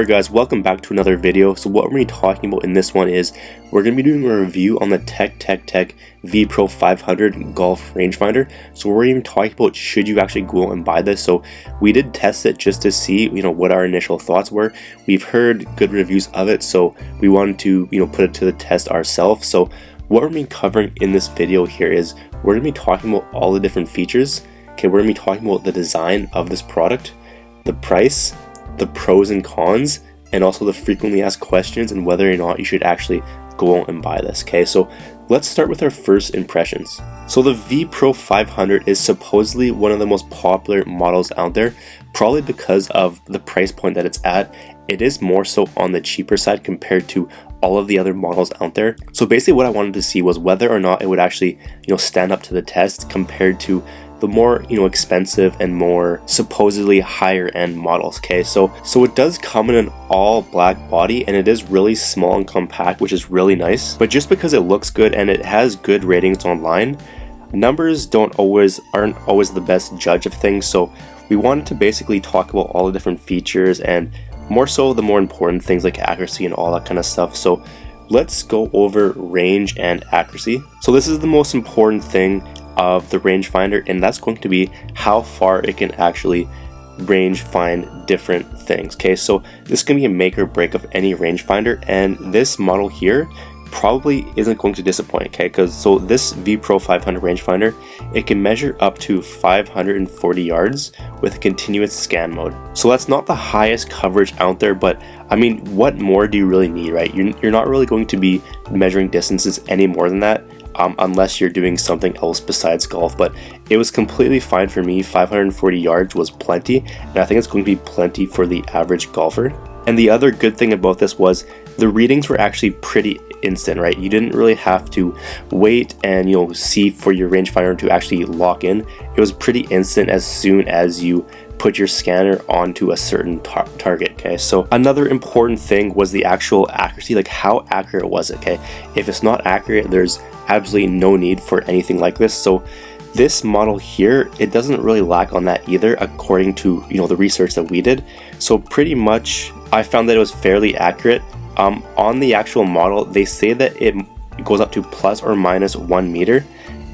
Alright guys, welcome back to another video. So what we're going to be talking about in this one is we're going to be doing a review on the TecTecTec VPRO500 golf rangefinder. So we're even talking about should you actually go out and buy this. So we did test it just to see, what our initial thoughts were. We've heard good reviews of it, so we wanted to, put it to the test ourselves. So what we're going to be covering in this video here is we're going to be talking about all the different features. Okay, we're going to be talking about the design of this product, the price, the pros and cons, and also the frequently asked questions and whether or not you should actually go out and buy this. Okay, so let's start with our first impressions. So the VPRO500 is supposedly one of the most popular models out there, probably because of the price point that it's at. It is more so on the cheaper side compared to all of the other models out there. So basically what I wanted to see was whether or not it would actually, stand up to the test compared to the more expensive and more supposedly higher end models. Okay, so it does come in an all black body and it is really small and compact, which is really nice. But just because it looks good and it has good ratings online, numbers aren't always the best judge of things. So we wanted to basically talk about all the different features and more so the more important things like accuracy and all that kind of stuff. So let's go over range and accuracy. So this is the most important thing of the rangefinder, and that's going to be how far it can actually range find different things. Okay, so this can be a make or break of any rangefinder, and this model here probably isn't going to disappoint. Okay, because so this VPRO500 rangefinder, it can measure up to 540 yards with a continuous scan mode. So that's not the highest coverage out there, but I mean, what more do you really need, right? You're not really going to be measuring distances any more than that. Unless you're doing something else besides golf, but it was completely fine for me. 540 yards was plenty, and I think it's going to be plenty for the average golfer. And the other good thing about this was the readings were actually pretty instant, right? You didn't really have to wait and see for your rangefinder to actually lock in. It was pretty instant as soon as you put your scanner onto a certain target. Okay, so another important thing was the actual accuracy, like how accurate was it? Okay, if it's not accurate, there's absolutely no need for anything like this. So this model here, it doesn't really lack on that either, according to the research that we did. So pretty much I found that it was fairly accurate. On the actual model, they say that it goes up to plus or minus 1 meter,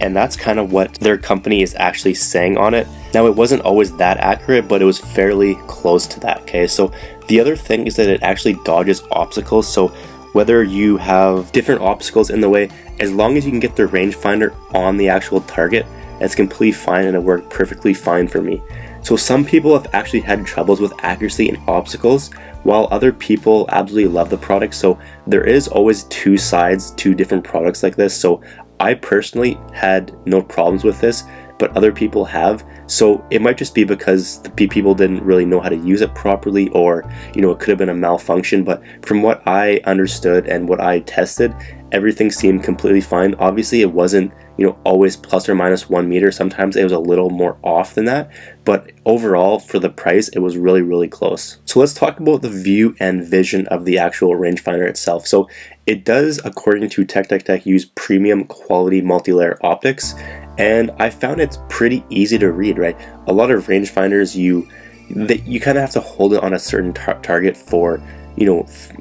and that's kind of what their company is actually saying on it. Now, it wasn't always that accurate, but it was fairly close to that. Okay, so the other thing is that it actually dodges obstacles. So whether you have different obstacles in the way, as long as you can get the rangefinder on the actual target, that's completely fine, and it worked perfectly fine for me. So some people have actually had troubles with accuracy and obstacles, while other people absolutely love the product. So there is always two sides to different products like this. So I personally had no problems with this, but other people have. So it might just be because the people didn't really know how to use it properly, or it could have been a malfunction. But from what I understood and what I tested, everything seemed completely fine. Obviously it wasn't always plus or minus 1 meter. Sometimes it was a little more off than that, but overall for the price it was really close. So let's talk about the view and vision of the actual rangefinder itself. So it does, according to TecTecTec, use premium quality multi-layer optics, and I found it's pretty easy to read, right? A lot of rangefinders, you kind of have to hold it on a certain target for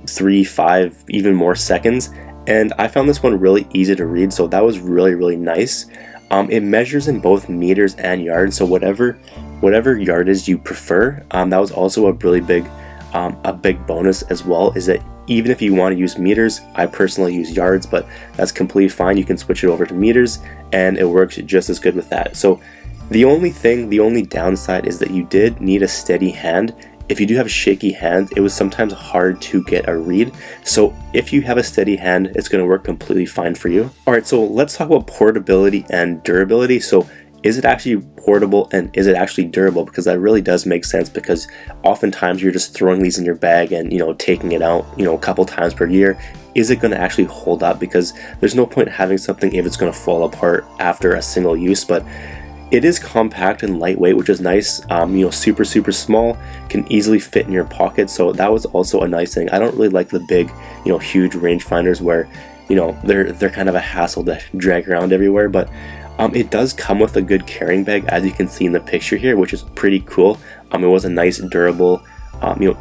3, 5, even more seconds, and I found this one really easy to read, so that was really nice. It measures in both meters and yards, so whatever yardage you prefer. That was also a really big bonus as well, is that even if you want to use meters, I personally use yards, but that's completely fine. You can switch it over to meters and it works just as good with that. So the only downside is that you did need a steady hand. If you do have shaky hands, it was sometimes hard to get a read. So if you have a steady hand, it's going to work completely fine for you. Alright, so let's talk about portability and durability. So is it actually portable and is it actually durable? Because that really does make sense, because oftentimes you're just throwing these in your bag and taking it out a couple times per year. Is it going to actually hold up? Because there's no point having something if it's going to fall apart after a single use. But it is compact and lightweight, which is nice. Super small, can easily fit in your pocket, so that was also a nice thing. I don't really like the big huge rangefinders where they're kind of a hassle to drag around everywhere, but it does come with a good carrying bag, as you can see in the picture here, which is pretty cool. It was a nice durable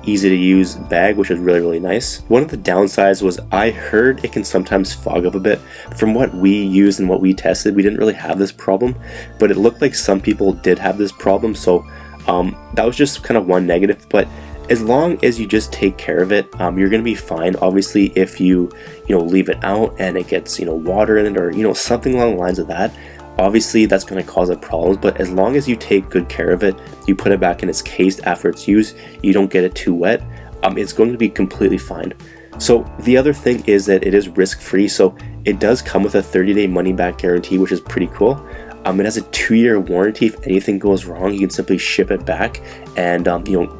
easy to use bag, which is really nice. One of the downsides was I heard it can sometimes fog up a bit. From what we used and what we tested, we didn't really have this problem, but it looked like some people did have this problem, so that was just kind of one negative. But as long as you just take care of it, you're going to be fine. Obviously, if you leave it out and it gets water in it, or something along the lines of that, obviously that's going to cause a problem. But as long as you take good care of it, you put it back in its case after it's used, you don't get it too wet, it's going to be completely fine. So the other thing is that it is risk-free, so it does come with a 30-day money-back guarantee, which is pretty cool. It has a 2-year warranty. If anything goes wrong, you can simply ship it back and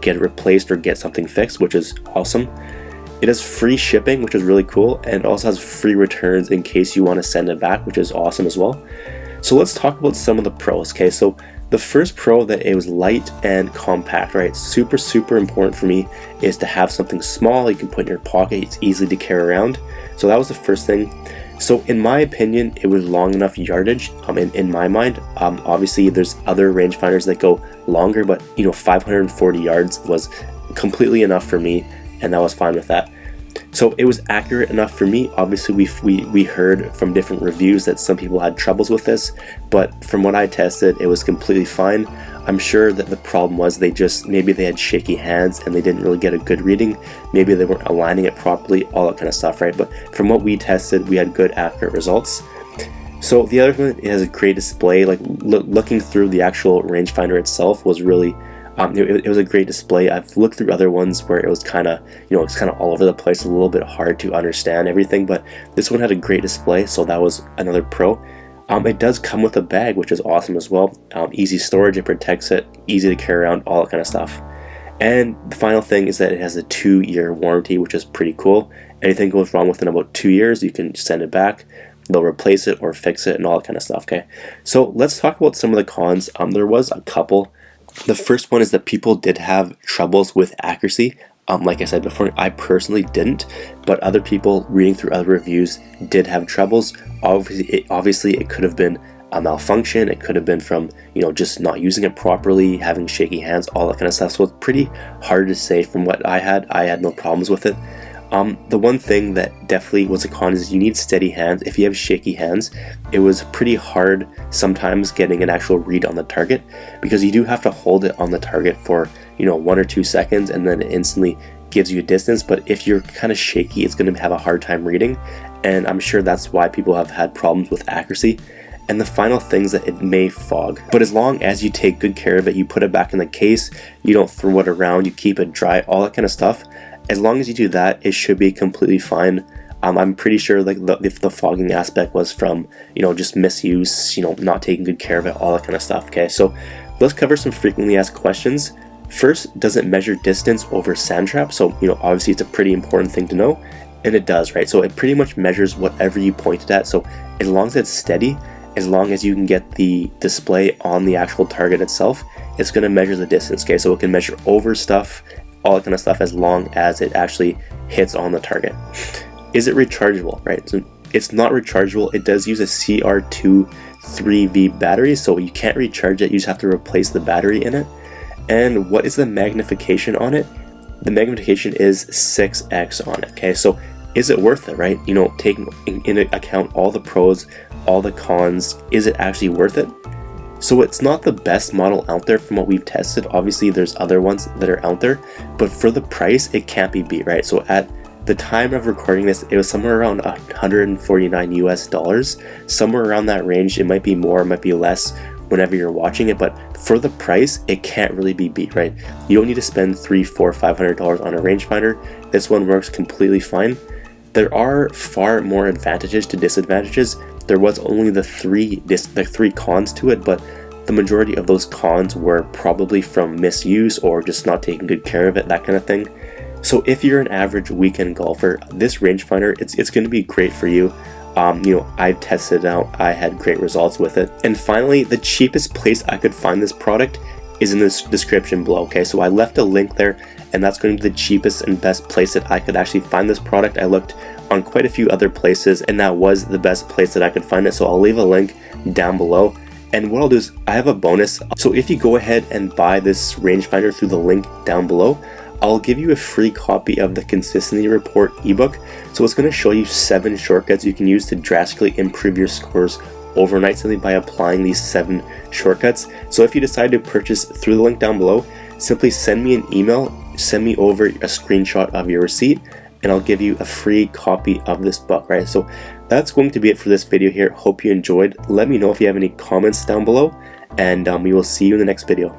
get it replaced or get something fixed, which is awesome. It has free shipping, which is really cool, and it also has free returns in case you want to send it back, which is awesome as well. So let's talk about some of the pros. Okay, so the first pro, that it was light and compact, right? Super important for me is to have something small you can put in your pocket. It's easy to carry around. So that was the first thing. So in my opinion, it was long enough yardage in my mind. Obviously there's other rangefinders that go longer, but 540 yards was completely enough for me, and I was fine with that. So it was accurate enough for me. Obviously we heard from different reviews that some people had troubles with this, but from what I tested, it was completely fine. I'm sure that the problem was maybe they had shaky hands and they didn't really get a good reading. Maybe they weren't aligning it properly, all that kind of stuff, right? But from what we tested, we had good, accurate results. So the other thing, it has a great display. Like looking through the actual rangefinder itself was really, it was a great display. I've looked through other ones where it was kind of, it's kind of all over the place, a little bit hard to understand everything, but this one had a great display, so that was another pro. It does come with a bag, which is awesome as well. Easy storage, it protects it, easy to carry around, all that kind of stuff. And the final thing is that it has a 2-year warranty, which is pretty cool. Anything goes wrong within about 2 years, you can send it back. They'll replace it or fix it and all that kind of stuff, okay? So let's talk about some of the cons. There was a couple. The first one is that people did have troubles with accuracy. Like I said before, I personally didn't, but other people reading through other reviews did have troubles. Obviously it could have been a malfunction. It could have been from, just not using it properly, having shaky hands, all that kind of stuff. So it's pretty hard to say. From what I had no problems with it. The one thing that definitely was a con is you need steady hands. If you have shaky hands, it was pretty hard sometimes getting an actual read on the target, because you do have to hold it on the target for 1 or 2 seconds, and then it instantly gives you a distance. But if you're kind of shaky, it's going to have a hard time reading, and I'm sure that's why people have had problems with accuracy. And the final thing is that it may fog, but as long as you take good care of it, you put it back in the case, you don't throw it around, you keep it dry, all that kind of stuff, as long as you do that, it should be completely fine. I'm pretty sure if the fogging aspect was from just misuse, not taking good care of it, all that kind of stuff. Okay, so let's cover some frequently asked questions. First, does it measure distance over sand trap? So obviously it's a pretty important thing to know, and it does, right? So it pretty much measures whatever you pointed at. So as long as it's steady, as long as you can get the display on the actual target itself, it's going to measure the distance. Okay, so it can measure over stuff, all that kind of stuff, as long as it actually hits on the target. Is it rechargeable? Right, so it's not rechargeable. It does use a CR2 3V battery, so you can't recharge it, you just have to replace the battery in it. And what is the magnification on it? The magnification is 6x on it. Okay, so is it worth it, right? Taking into account all the pros, all the cons, is it actually worth it? So it's not the best model out there from what we've tested. Obviously there's other ones that are out there, but for the price, it can't be beat, right? So at the time of recording this, it was somewhere around $149 US, somewhere around that range. It might be more, it might be less whenever you're watching it, but for the price, it can't really be beat, right? You don't need to spend $300, $400, $500 on a rangefinder. This one works completely fine. There are far more advantages to disadvantages. There was only the three cons to it, but the majority of those cons were probably from misuse or just not taking good care of it, that kind of thing. So if you're an average weekend golfer, this rangefinder, it's going to be great for you. I've tested it out, I had great results with it. And finally, the cheapest place I could find this product is in the description below. Okay, so I left a link there, and that's going to be the cheapest and best place that I could actually find this product. I looked on quite a few other places, and that was the best place that I could find it. So I'll leave a link down below. And what I'll do is I have a bonus. So if you go ahead and buy this rangefinder through the link down below, I'll give you a free copy of the Consistency Report ebook. So it's going to show you 7 shortcuts you can use to drastically improve your scores overnight simply by applying these 7 shortcuts. So if you decide to purchase through the link down below, simply send me an email, send me over a screenshot of your receipt, and I'll give you a free copy of this book, right? So that's going to be it for this video here. Hope you enjoyed. Let me know if you have any comments down below, and we will see you in the next video.